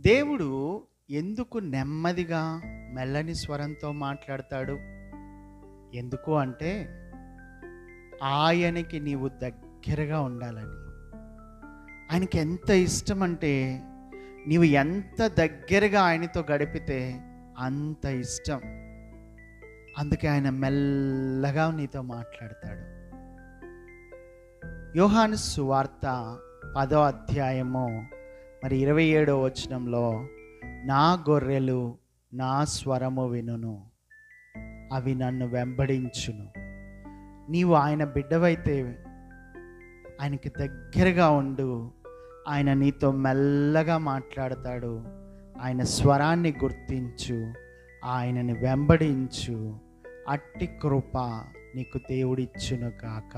దేవుడు ఎందుకు నెమ్మదిగా మెల్లని స్వరంతో మాట్లాడతాడు? ఎందుకు అంటే ఆయనకి నీవు దగ్గరగా ఉండాలని. ఆయనకి ఎంత ఇష్టం అంటే నీవు ఎంత దగ్గరగా ఆయనతో గడిపితే అంత ఇష్టం. అందుకే ఆయన మెల్లగా నీతో మాట్లాడతాడు. యోహాను సువార్త 10వ అధ్యాయము 27వ వచనంలో, నా గొర్రెలు నా స్వరము వినును, అవి నన్ను వెంబడించును. నీవు ఆయన బిడ్డవైతే ఆయనకి దగ్గరగా ఉండు. ఆయన నీతో మెల్లగా మాట్లాడతాడు. ఆయన స్వరాన్ని గుర్తించు, ఆయనని వెంబడించు. అట్టి కృప నీకు దేవుడిచ్చును కాక.